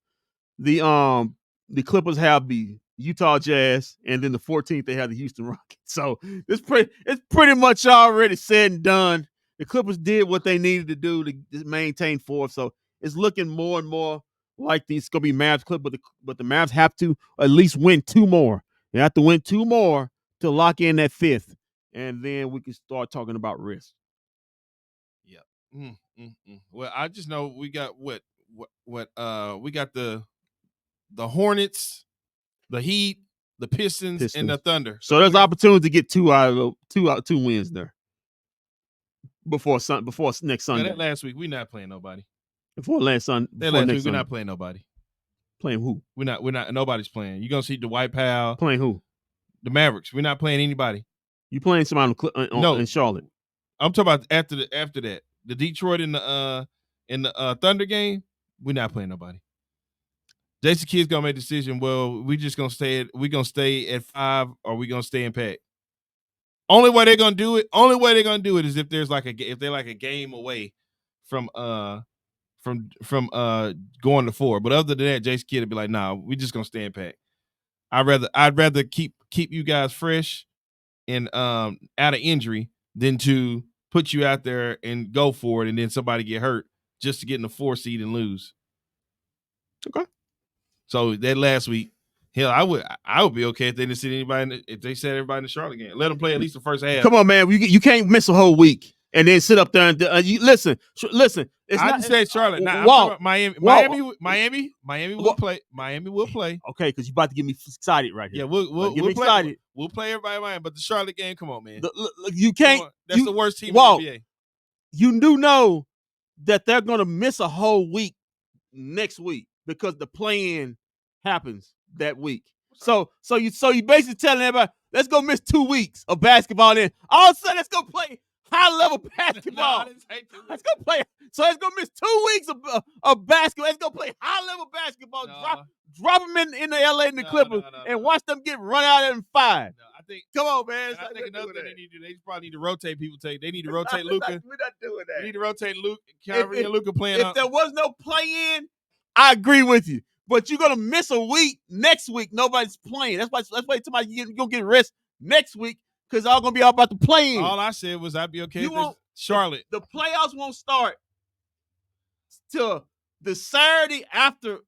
the Clippers have the Utah Jazz, and then the 14th they have the Houston Rockets. So it's pretty much already said and done. The Clippers did what they needed to do to maintain 4th. So it's looking more and more like it's going to be Mavs Clippers, but the Mavs have to at least win 2 more. They have to win 2 more to lock in that 5th, and then we can start talking about risk. Yeah. Well, I just know we got what we got the Hornets, the Heat, the Pistons, and the Thunder. So there's opportunity to get 2 wins there before next Sunday. Yeah, that last week we're not playing nobody. Before last Sunday. We're not playing nobody. Playing who? We're not. Nobody's playing. You're gonna see Dwight Powell playing who? The Mavericks. We're not playing anybody. You playing somebody in Charlotte? I'm talking about after that. The Detroit in the Thunder game. We're not playing nobody. Jason Kidd's gonna make a decision. Well, we gonna stay at 5, or we gonna stay in pack. Only way they're gonna do it is if they're like a game away from going to 4. But other than that, Jason Kidd would be like, nah, we just gonna stay in pack. I'd rather keep you guys fresh and out of injury than to put you out there and go for it and then somebody get hurt just to get in the 4 seed and lose. Okay. So that last week, hell, I would be okay if they didn't sit anybody if they set everybody in the Charlotte game. Let them play at least the first half. Come on, man, you can't miss a whole week and then sit up there and listen. It's I not just said Charlotte. Now, Walt, Miami will play. Miami will play. Okay, because you're about to get me excited right here. Yeah, we'll get me play. excited. We'll play everybody in Miami, but the Charlotte game, come on, man. You can't. That's the worst team Walt, in the NBA. You do know that they're going to miss a whole week next week because the play-in happens that week. So you basically telling everybody, let's go miss 2 weeks of basketball. Then all of a sudden, let's go play high-level basketball. Let's go play. So let's go miss 2 weeks of basketball. Let's go play high-level basketball. Drop them in the LA and the Clippers and watch them get run out in 5. Come on, man. I think another thing they probably need to rotate people. They need to rotate Luka. We're not doing that. They need to rotate Luka, Kyrie, and Luka playing. If there was no play-in, I agree with you. But you're gonna miss a week next week. Nobody's playing. That's why somebody you're gonna get rest next week because all gonna be all about the play-in. All I said was I'd be okay with Charlotte. The playoffs won't start till the Saturday after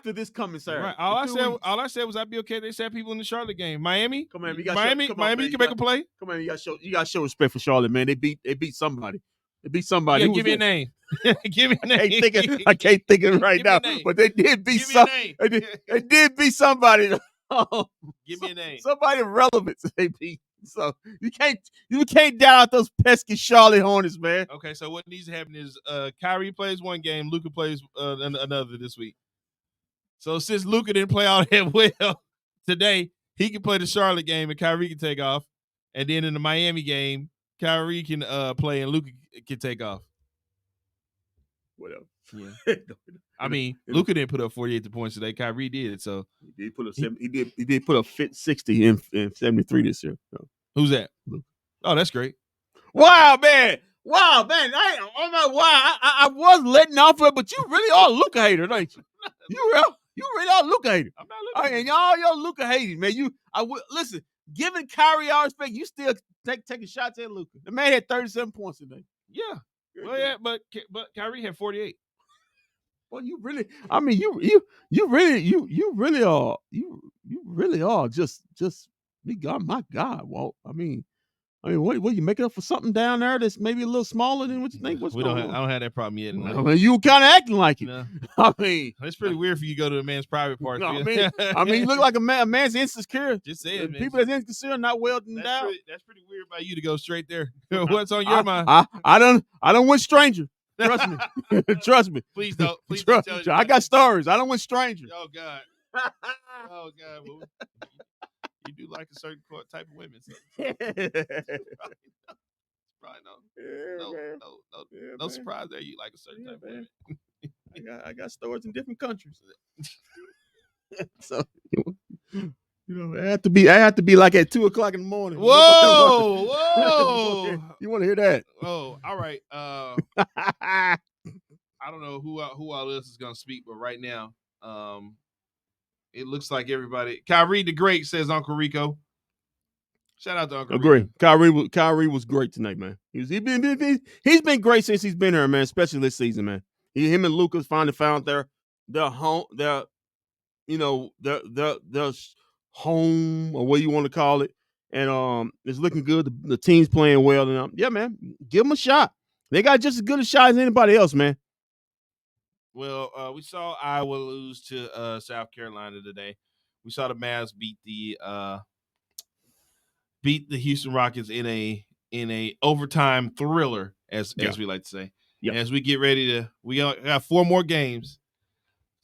this coming Saturday. Right. All I said was I'd be okay. They said people in the Charlotte game. Miami. Come on, Miami can make a play. Come on, you got to show respect for Charlotte, man. They beat somebody. They beat somebody. Yeah, give me a name. Give me a name. I can't think of it right now. But they did beat they did beat somebody. Give me a name. Somebody relevant they beat. So you can't doubt out those pesky Charlotte Hornets, man. Okay, so what needs to happen is Kyrie plays one game, Luka plays another this week. So since Luka didn't play all that well today, he can play the Charlotte game and Kyrie can take off. And then in the Miami game, Kyrie can play and Luka can take off. Whatever. Yeah. I mean, Luka didn't put up 48 points today. Kyrie did. So he did put up he did put up 60 in 73 this year. So. Who's that? Luka. Oh, that's great. Wow, man. I was letting off it, but you really are a Luka hater, ain't you? You really are a Luka hater. I'm not looking. And y'all Luka haters, man. Listen, giving Kyrie all respect, you still taking shots at Luka. The man had 37 points today. Yeah. Well, yeah, but Kyrie had 48. Well, you really are just my God, Walt. I mean, I mean, what you making up for something down there that's maybe a little smaller than what you think? What's going on? I don't have that problem yet. I mean, you kind of acting like it. No. I mean, it's pretty weird for you to go to a man's private parts. No, I mean, you look like a man's insecure. Just saying, man. People that's insecure, not well endowed. That's pretty weird by you to go straight there. What's on your mind? I don't went stranger. Trust me. Trust me. Please don't. Please don't tell me. I got stories. I don't went stranger. Oh God. Oh God. Well, you do like a certain type of women. So. Probably no surprise there. You like a certain type of women. I got stores in different countries. So I have to be like at 2:00 in the morning. Whoa. You want to hear that? Oh, all right. I don't know who all else is gonna speak, but right now, it looks like everybody. Kyrie the Great says Uncle Rico. Shout out to Uncle Agree. Rico. Kyrie was great tonight, man. He's been great since he's been here, man. Especially this season, man. Him and Lucas finally found their home, their home, or what you want to call it, and it's looking good. The team's playing well, and yeah, man, give them a shot. They got just as good a shot as anybody else, man. Well, we saw Iowa lose to South Carolina today. We saw the Mavs beat the Houston Rockets in a overtime thriller, as we like to say. Yeah. As we get ready we got 4 more games.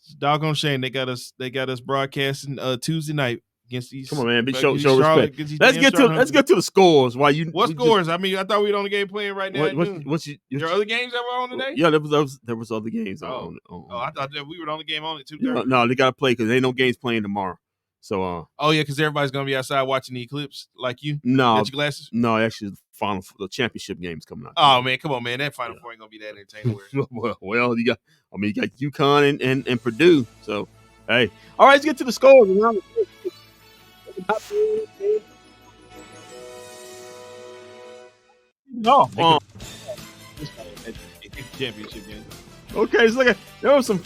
It's a doggone shame they got us broadcasting Tuesday night against these. Come on, man, show respect. Let's get to the scores. What scores? I mean, I thought we were on the game playing right now. What's your other games that were on today? Yeah, there was other games. Oh, I thought that we were on the game on at 2:30. Yeah, no, they got to play because there ain't no games playing tomorrow. So, oh yeah, because everybody's gonna be outside watching the eclipse, like you. No, got your glasses. No, actually, the championship game's coming out. Oh man, come on, man, that Final Four ain't gonna be that entertaining. well, you got UConn and Purdue. So, hey, all right, let's get to the scores. No, championship game. Okay, so there were some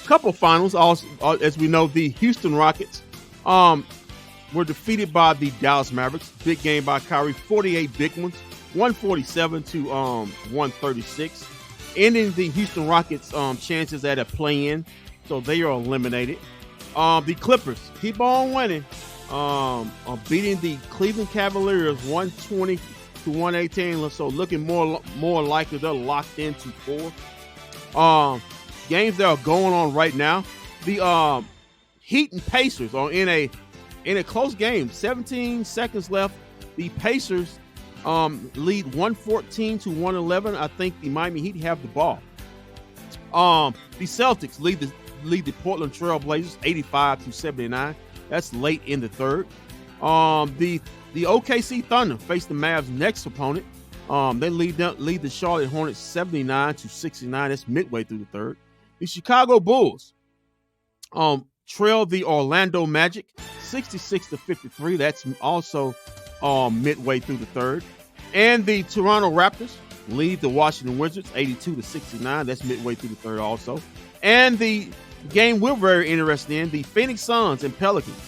couple finals. Also, as we know, the Houston Rockets were defeated by the Dallas Mavericks. Big game by Kyrie, 48 big ones, 147 to 136, ending the Houston Rockets' chances at a play-in, so they are eliminated. The Clippers keep on winning, beating the Cleveland Cavaliers 120 to 118. So looking more likely they're locked into 4. Games that are going on right now. The Heat and Pacers are in a close game. 17 seconds left. The Pacers lead 114 to 111. I think the Miami Heat have the ball. The Celtics lead the Portland Trail Blazers 85 to 79. That's late in the third. The OKC Thunder face the Mavs' next opponent. They lead the Charlotte Hornets 79 to 69. That's midway through the third. The Chicago Bulls trail the Orlando Magic 66 to 53. That's also midway through the third. And the Toronto Raptors lead the Washington Wizards 82 to 69. That's midway through the third also. And the game we're very interested in, the Phoenix Suns and Pelicans.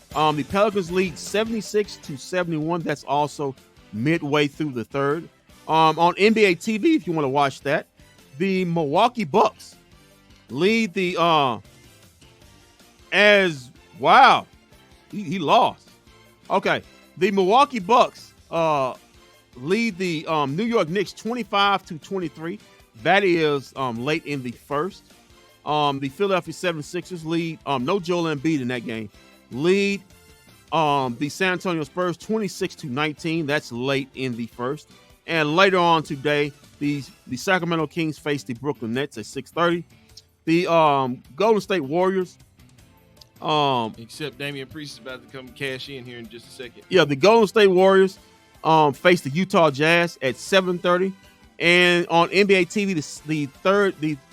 The Pelicans lead 76 to 71. That's also midway through the third. On NBA TV, if you want to watch that, the Milwaukee Bucks lead the he lost. Okay, the Milwaukee Bucks lead the New York Knicks 25 to 23. That is late in the first. The Philadelphia 76ers lead no Joel Embiid in that game. Lead the San Antonio Spurs 26 to 19. That's late in the first. And later on today, the Sacramento Kings face the Brooklyn Nets at 6:30. The Golden State Warriors. Except Damian Priest is about to come cash in here in just a second. Yeah, the Golden State Warriors face the Utah Jazz at 7:30. And on NBA TV,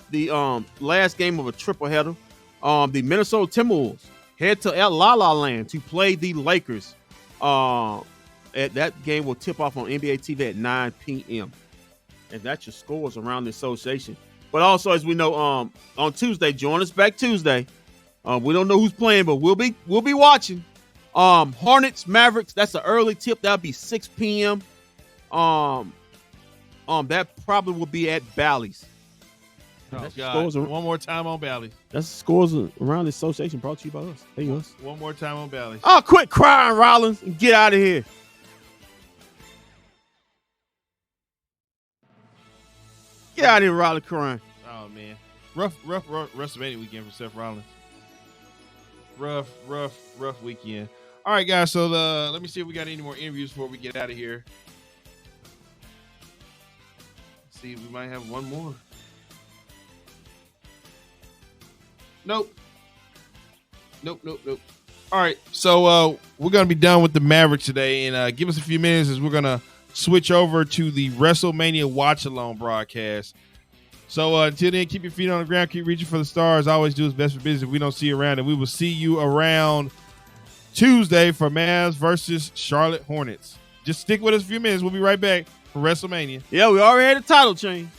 the last game of a triple header, the Minnesota Timberwolves head to La La Land to play the Lakers. That game will tip off on NBA TV at 9 p.m. And that's your scores around the association. But also, as we know, on Tuesday, join us back Tuesday. We don't know who's playing, but we'll be watching. Hornets, Mavericks, that's an early tip. That'll be 6 p.m. That probably will be at Bally's. Oh, God. One more time on Bally's. That's scores around the association brought to you by us. Hey, us. One more time on Bally's. Oh, quit crying, Rollins, and get out of here. Get out of here, Rollins crying. Oh, man. Rough WrestleMania weekend for Seth Rollins. Rough weekend. All right, guys. So let me see if we got any more interviews before we get out of here. Let's see, we might have one more. Nope. All right, so we're gonna be done with the Mavericks today, and give us a few minutes as we're gonna switch over to the WrestleMania Watch Along broadcast. So until then, keep your feet on the ground, keep reaching for the stars. Always do what's best for business. If we don't see you around, and we will see you around Tuesday for Mavs versus Charlotte Hornets. Just stick with us a few minutes. We'll be right back for WrestleMania. Yeah, we already had a title change.